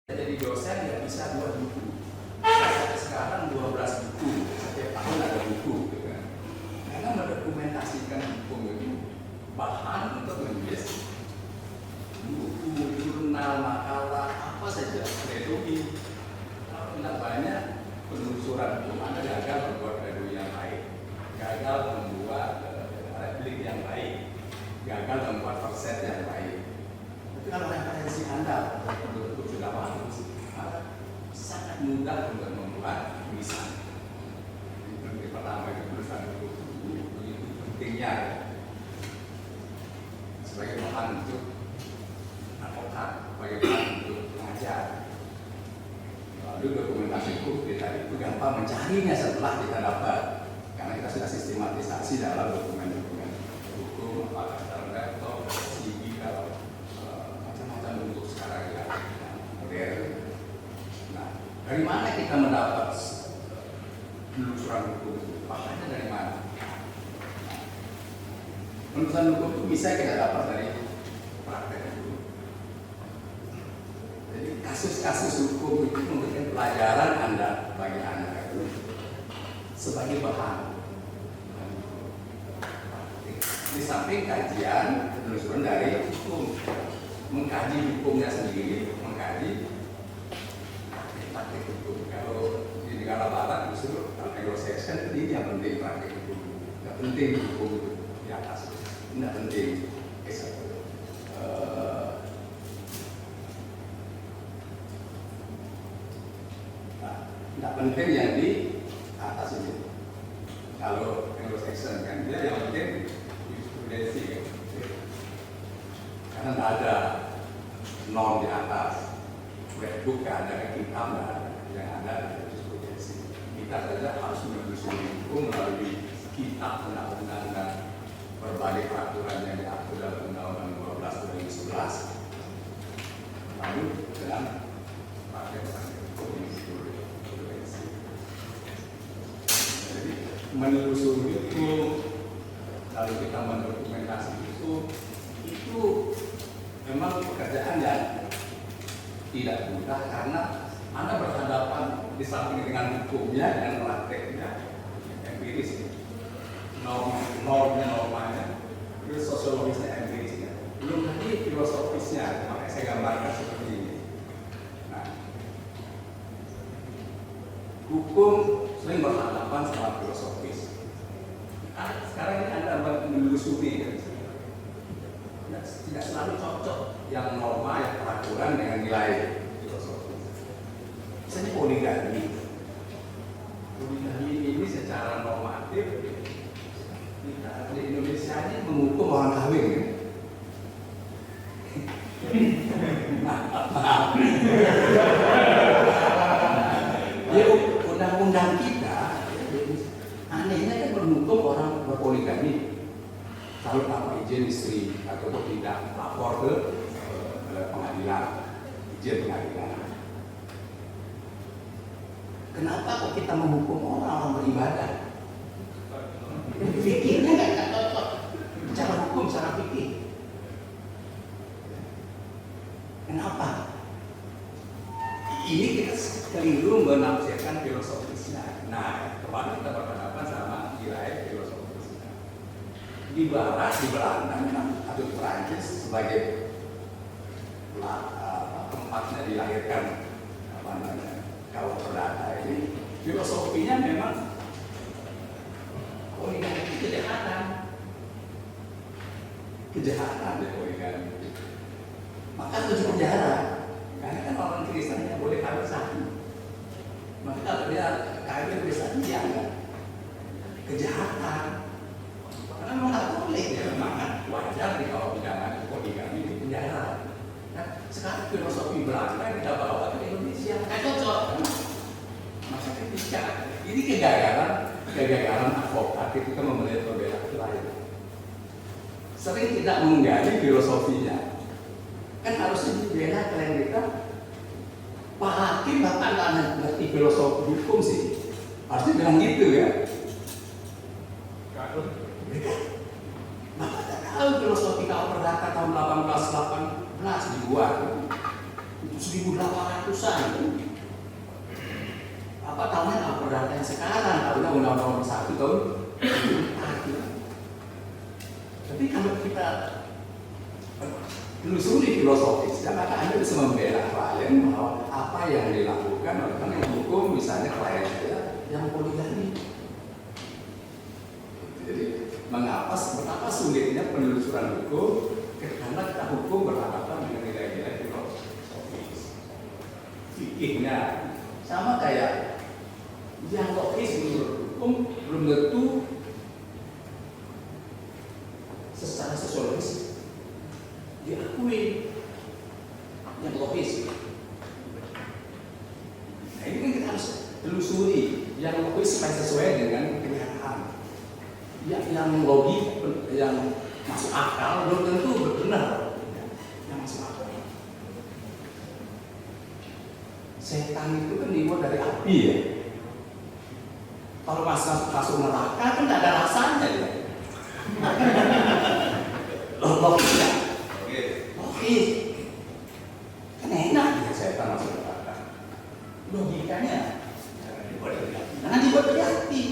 Jadi dosen nggak bisa 2 buku. Sampai sekarang 12 buku, setiap tahun ada buku, gitu kan. Karena mendokumentasikan hukum itu bahan untuk menulis buku, jurnal, makalah, apa saja, redogi. Kalau tidak banyak penelusuran hukum, Anda gagal membuat redogi yang baik, gagal membuat replik yang baik, gagal membuat verset yang baik. Tapi kalau referensi Anda betul-betul sudah bagus, maka sangat mudah untuk membuat tulisan. Yang pertama itu tulisan itu begitu pentingnya sebagai bahan untuk advokat, sebagai bahan untuk pengajar. Lalu dokumentasi kita itu gampang mencarinya setelah kita dapat, karena kita sudah sistematisasi dalam dokumen-dokumen hukum, apakah dalam laptop, CD, kalau macam-macam bentuk sekarang yang modern. Nah, dari mana kita mendapat penelusuran hukum itu? Bahannya dari mana? Penelusuran hukum itu bisa kita dapat dari praktek hukum. Jadi kasus-kasus hukum itu memberikan pelajaran bagi Anda itu sebagai bahan. Di samping kajian penelusuran dari hukum, mengkaji hukumnya sendiri, mengkaji praktek hukum. Kalau di negara barat justru Anglo-Saxon ini yang penting praktek hukum, nggak penting hukum itu di atas, nggak penting. Nggak penting yang di atas ini. Kalau Anglo-Saxon kan dia yang penting jurisprudensi kan. Karena tidak ada norm di atas, webbook nggak ada, kitab nggak ada, yang ada jurisprudensi. Kita saja harus menelusuri hukum melalui kitab undang-undang dan berbagai peraturan yang diatur dalam Undang-Undang 12 2011. Lalu dengan praktek hukum jurisprudensi. Jadi menelusuri hukum, lalu kita mendokumentasi itu memang pekerjaan yang tidak mudah, karena Anda berhadapan di samping dengan hukumnya dan prakteknya empiris, normanya, terus sosiologisnya empirisnya, belum lagi filosofisnya. Makanya saya gambarkan seperti ini. Nah, hukum sering berhadapan sama filosofis. Sekarang ini Anda menelusuri kan? Tidak selalu cocok yang norma, yang peraturan dengan nilai filosofis. Misalnya poligami. Poligami ini secara normatif kita di Indonesia ini menghukum orang kawin kan? Ya, undang-undang kita anehnya kan menghukum orang berpoligami. Kalau tanpa izin istri atau tidak lapor ke pengadilan, izin pengadilan. Kenapa kok kita menghukum orang beribadah? Fikirnya nggak cocok, cara hukum, cara fikir. Kenapa? Ini kita keliru menafsirkan filosofisnya. Nah, kemarin kita berhadapan sama nilai filosofis. Di Barat, di Belanda atau di Perancis sebagai tempatnya dilahirkan kaum perdata ini, filosofinya memang poligami itu kejahatan di poligami. Maka tujuh penjara, karena kan orang Kristen tidak boleh kawin satu. Maka kalau dia kawin Kristen dia enggak kejahatan. Karena memang nggak boleh, ya memang wajar di kalau pidana poligami di penjara. Nah, sekarang filosofi Belanda kita bawa ke Indonesia, nggak cocok. Maksudnya bisa. Ini kegagalan advokat ketika memulai pembela klien. Sering tidak menggali filosofinya. Kan harusnya dibela klien kita. Pak Hakim bahkan nggak ngerti filosofi hukum sih. Harusnya bilang gitu ya. Maka tak tahu filosofi kalau perdata tahun 1818 dibuat itu 1800-an. Apa tahunnya apa data yang sekarang? Tahunnya Undang-Undang Nomor 1 tahun 2004. Tapi kalau kita telusuri filosofisnya, maka Anda bisa membela klien bahwa apa yang dilakukan oleh orang yang hukum, misalnya klien saya yang poligami. Jadi betapa sulitnya penelusuran hukum karena kita hukum berhadapan dengan nilai-nilai filosofis. Fikihnya sama kayak yang logis menurut hukum belum tentu secara sosiologis diakui yang logis. Nah ini kan kita harus telusuri yang logis supaya sesuai dengan kenyataan. Yang logik, yang masuk akal belum tentu benar. Yang masuk akal. Setan itu kan dibuat dari api ya. Kalau masuk neraka kan tidak ada rasanya ya. Logis ya. Logis. Kan enak ya setan masuk neraka. Logikanya jangan dibuat dari hati.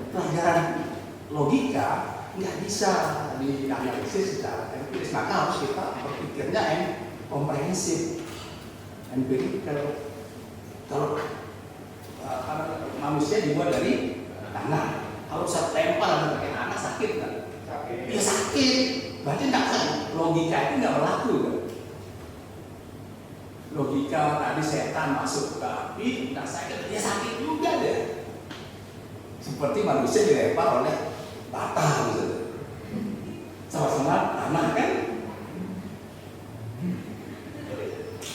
Pelajaran logika nggak bisa dianalisis secara empiris, maka harus kita berpikirnya komprehensif, empirik. Kalau manusia dibuat dari tanah, kalau saya tempel pakai tanah sakit kan? Ya sakit, berarti nggak kan? Logika itu nggak berlaku kan? Logika tadi setan masuk ke api, nggak sakit, ya sakit juga deh. Seperti manusia dilempar oleh bata misalnya. Sama-sama tanah kan?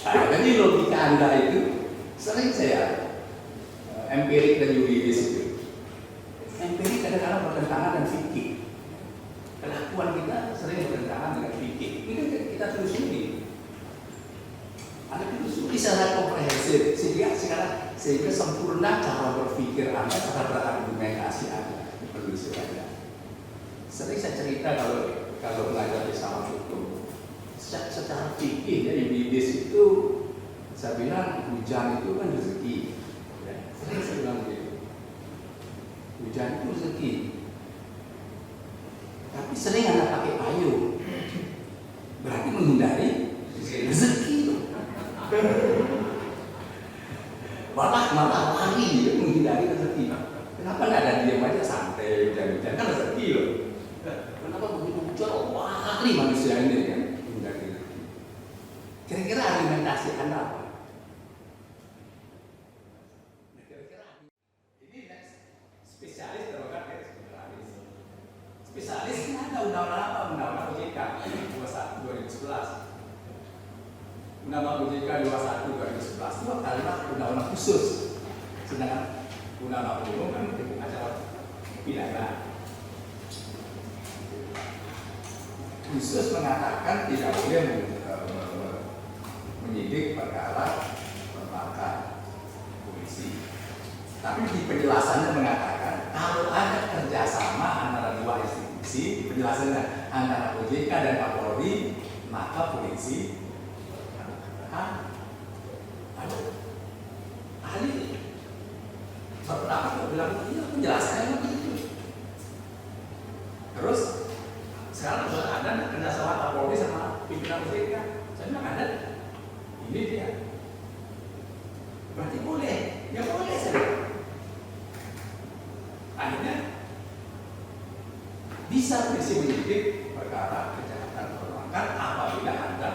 Nah, jadi logika Anda itu sering saya empirik dan yuridis itu. Empirik kadang-kadang bertentangan dengan fikih. Kelakuan kita sering bertentangan dengan fikih. Ini kan kita telusuri. Anda telusuri secara komprehensif sehingga sempurna cara berpikir Anda, cara berargumentasi Anda, telusuri Anda. Sering saya cerita kalau belajar di salah hukum, secara fikih ya yuridis itu saya bilang hujan itu kan rezeki. Ya, sering saya bilang begitu. Hujan itu rezeki. Tapi sering Anda pakai payung, berarti menghindari rezeki. Malah lari menghindari rezeki. Kenapa nggak ada diam aja santai hujan-hujan kan rezeki loh. Kenapa begitu hujan lari manusia ini kan menghindari rezeki. Kira-kira argumentasi Anda apa? Ini spesialis terhadap spesialis. Spesialis ini ada undang-undang apa? Undang-undang OJK 21 2011. Undang-Undang OJK 21 2011 itu adalah undang-undang khusus. Sedangkan undang-undang umum kan acara pidana. Khusus mengatakan tidak boleh menyidik perkara perkara polisi. Tapi di penjelasannya mengatakan kalau ada kerjasama antara dua institusi, penjelasannya antara OJK dan Kapolri, maka polisi ada ahli berpendapat bilang iya penjelasannya begitu. Terus sekarang sudah ada kerjasama Kapolri sama pimpinan OJK. Saya bilang ada. Ini dia. Berarti boleh, ya boleh saja. Akhirnya bisa polisi menyidik perkara kejahatan perbankan apabila ada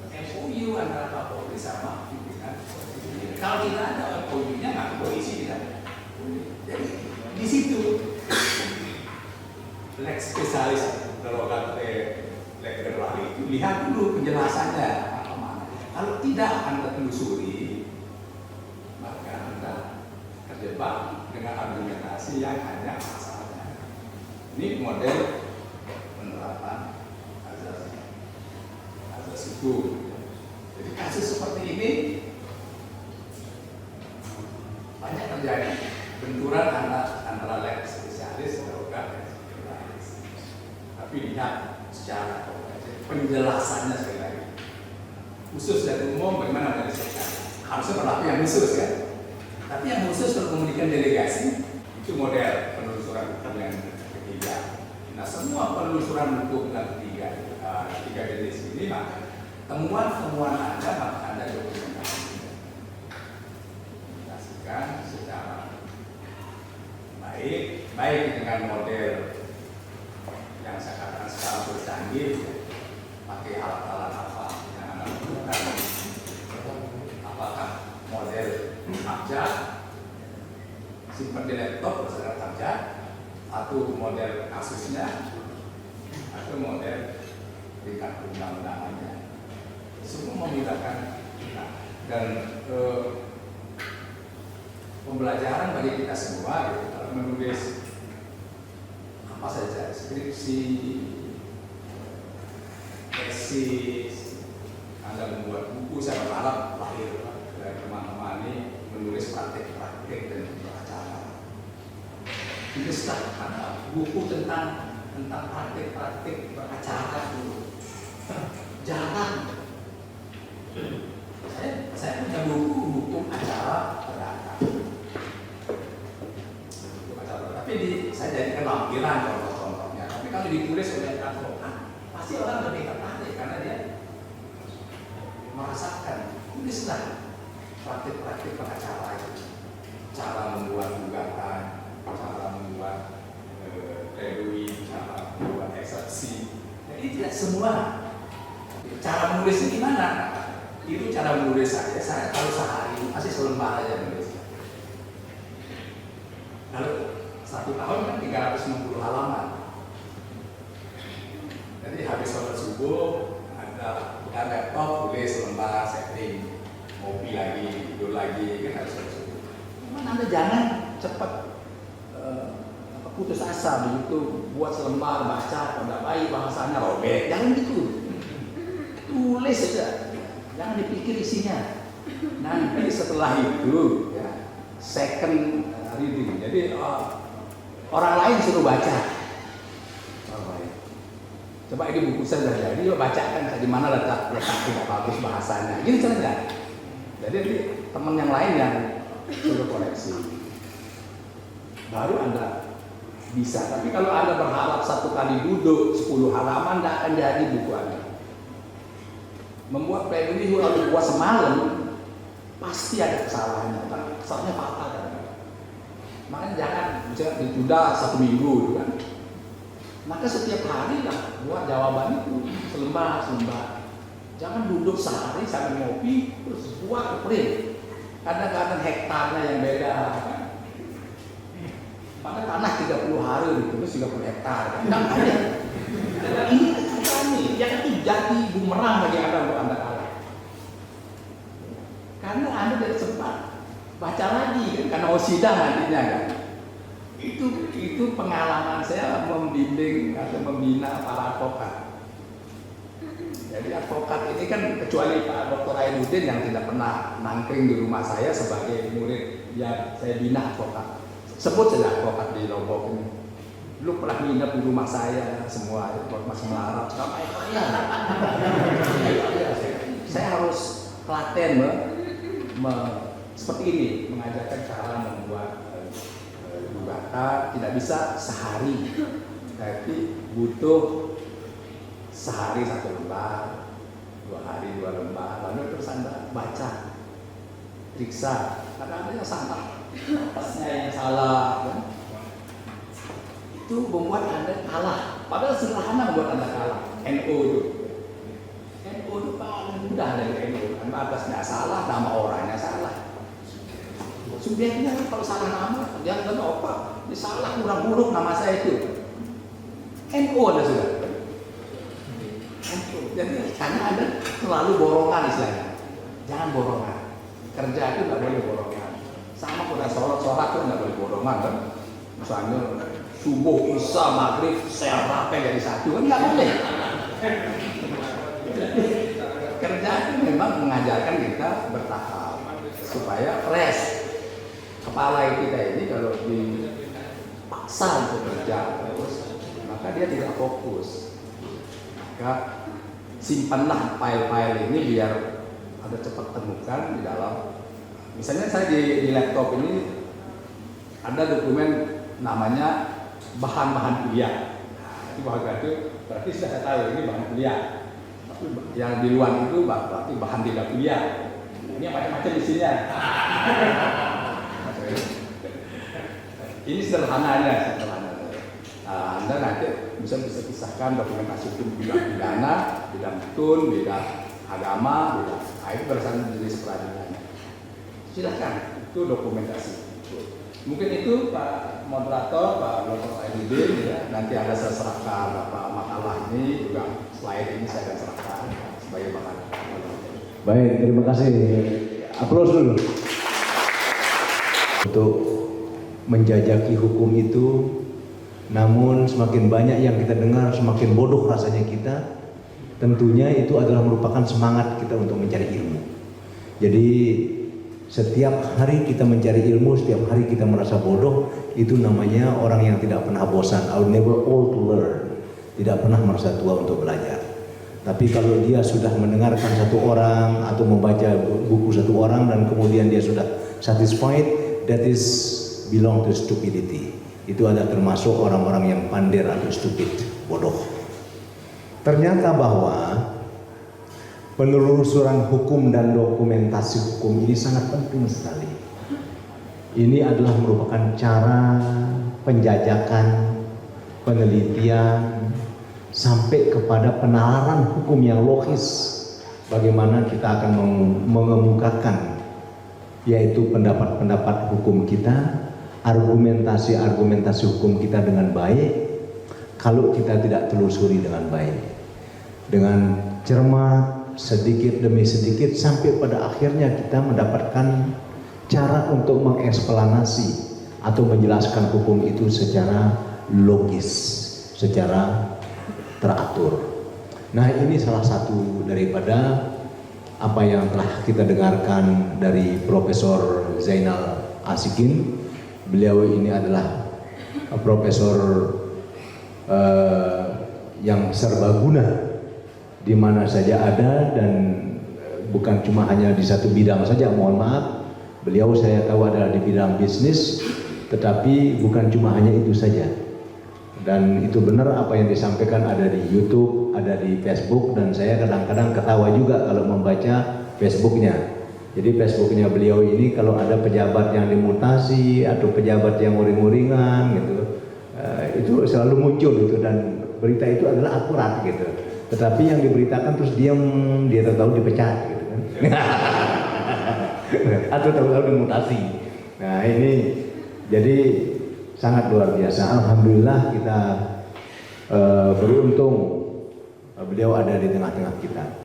MOU antara Kapolri sama pimpinan. Kalau tidak ada MOU-nya, maka polisi tidak. Jadi di situ lex spesialis derogat lex general itu lihat dulu penjelasannya apa mana. Kalau tidak Anda telusuri, maka Anda terjebak dengan argumentasi yang hanya masalahnya. Ini model penerapan azas hukum. Jadi kasus seperti ini banyak terjadi benturan antara lex spesialis derogat dan generalis. Tapi lihat secara penjelasannya sekali lagi. khusus dan umum bagaimana menyelesaikan. Harusnya berlaku yang khusus kan. Tapi yang khusus kalau kemudian delegasi itu model penelusuran hukum yang ketiga. Nah semua penelusuran hukum yang tiga jenis ini maka temuan-temuan Anda maka Anda dokumentasikan secara baik dengan model yang saya katakan sekarang bercanggih, pakai alat-alat apa yang Anda lakukan, apakah model abjad simpan di laptop berdasarkan abjad, atau model kasusnya, atau model tingkat undang-undangannya. Semua memudahkan kita dan pembelajaran bagi kita semua gitu. Kalau menulis apa saja, skripsi, tesis, Anda membuat buku, saya berharap lahir dari teman-teman ini menulis praktik-praktik dan acara. Tulislah buku tentang praktik-praktik beracara dulu. Jangan. Saya punya buku acara beracara. Saya jadikan lampiran contoh-contohnya. Tapi kalau ditulis oleh advokat, pasti orang lebih tertarik karena dia merasakan. Tulislah praktik-praktik pengacara itu, cara membuat gugatan, cara membuat pledoi, cara membuat eksepsi. Jadi tidak semua. Cara menulisnya gimana? Itu cara menulis saya kalau sehari masih selembar aja menulis. Kalau 1 tahun kan 360 halaman. Jadi habis sholat subuh ada laptop, tulis selembar, setting, ngopi lagi, tidur lagi, kan harus sholat subuh. Cuman Anda jangan cepat putus asa begitu, buat selembar, baca, pada baik bahasanya robek, jangan gitu. Tulis saja, jangan dipikir isinya. Nanti setelah itu ya, second reading. Jadi orang lain suruh baca. Coba ini buku saya sudah jadi, lo bacakan di mana letak tidak bagus bahasanya. Gini saja. Jadi teman yang lain yang suruh koreksi. Baru Anda bisa. Tapi kalau Anda berharap 1 kali duduk 10 halaman, tidak akan jadi buku Anda. Membuat pledoi lalu buat semalam, pasti ada kesalahannya. Kesalahannya fatal kan. Makanya jangan misalnya ditunda 1 minggu gitu kan. Maka setiap hari lah buat jawaban itu selembar. Jangan duduk sehari sambil ngopi terus buat print. Kadang-kadang hektarnya yang beda kan. Maka tanah 30 hari ditulis 30 hektar. Enggak ada. Ini kami yang itu jadi bumerang bagi Anda untuk Anda kalah. Karena Anda tidak sempat baca lagi kan, karena sidang nantinya kan. Itu pengalaman saya membimbing atau membina para advokat. Jadi advokat ini kan kecuali Pak Dr. Ainuddin yang tidak pernah nangkring di rumah saya sebagai murid yang saya bina advokat. Sebut saja advokat di Lombok ini. Lu pernah nginep di rumah saya semua, masih melarat. Saya harus telaten seperti ini, mengajarkan cara membuat gugatan. Tidak bisa sehari, tapi butuh sehari 1 lembar, 2 hari 2 lembar, lalu terus Anda baca, periksa. Karena Anda yang salah, atasnya yang salah, kan? Itu membuat Anda kalah. Padahal sederhana membuat Anda kalah. NO itu paling mudah dari NO. Anda atasnya salah, nama orangnya salah. Subjeknya kan kalau salah nama, jangan apa? Ini salah kurang huruf nama saya itu. NO Anda sudah. Jadi karena Anda selalu borongan istilahnya. Jangan borongan. Kerja itu nggak boleh borongan. Sama udah sholat tuh nggak boleh borongan kan. Misalnya subuh, isya, maghrib, saya rapi dari satu kan nggak boleh. Kerja itu memang mengajarkan kita bertahap supaya fresh. Kepala kita ini kalau dipaksa untuk kerja terus, maka dia tidak fokus. Maka simpanlah file-file ini biar Anda cepat temukan di dalam, misalnya saya di laptop ini ada dokumen namanya bahan-bahan kuliah. Nah, itu bahagia itu berarti sudah saya tahu ini bahan kuliah. Tapi yang di luar itu berarti bahan tidak kuliah. Ini macam-macam isinya. Ini sederhananya. Anda nanti bisa pisahkan dokumentasi hukum bidang pidana, bidang tun, bidang agama, bidang itu berdasarkan jenis peradilannya. Silakan, itu dokumentasi. Mungkin itu Pak Moderator, Pak Dr. Aididin, ya, nanti ada saya serahkan makalah ini juga, slide ini saya akan serahkan sebagai bahan. Baik, terima kasih. Aplaus dulu. Untuk menjajaki hukum itu, namun semakin banyak yang kita dengar, semakin bodoh rasanya kita. Tentunya itu adalah merupakan semangat kita untuk mencari ilmu. Jadi setiap hari kita mencari ilmu, setiap hari kita merasa bodoh, itu namanya orang yang tidak pernah bosan. I'll never old to learn. Tidak pernah merasa tua untuk belajar. Tapi kalau dia sudah mendengarkan satu orang atau membaca buku satu orang dan kemudian dia sudah satisfied, that is belong to stupidity. Itu ada termasuk orang-orang yang pandir atau stupid, bodoh. Ternyata bahwa penelusuran hukum dan dokumentasi hukum ini sangat penting sekali. Ini adalah merupakan cara penjajakan, penelitian, sampai kepada penalaran hukum yang logis. Bagaimana kita akan mengemukakan, yaitu pendapat-pendapat hukum kita, argumentasi-argumentasi hukum kita dengan baik, kalau kita tidak telusuri dengan baik, dengan cermat, sedikit demi sedikit, sampai pada akhirnya kita mendapatkan cara untuk mengeksplanasi atau menjelaskan hukum itu secara logis, secara teratur. Nah, ini salah satu daripada apa yang telah kita dengarkan dari Profesor Zainal Asikin. Beliau ini adalah profesor yang serbaguna, di mana saja ada, dan bukan cuma hanya di satu bidang saja. Mohon maaf, beliau saya tahu adalah di bidang bisnis, tetapi bukan cuma hanya itu saja. Dan itu benar apa yang disampaikan, ada di YouTube, ada di Facebook, dan saya kadang-kadang ketawa juga kalau membaca Facebooknya. Jadi Facebooknya beliau ini kalau ada pejabat yang dimutasi atau pejabat yang uring-uringan gitu, itu selalu muncul gitu, dan berita itu adalah akurat gitu. Tetapi yang diberitakan terus diam, dia tahu dipecat gitu kan. Atau tahu-tahu dimutasi. Nah, ini jadi sangat luar biasa. Alhamdulillah kita beruntung beliau ada di tengah-tengah kita.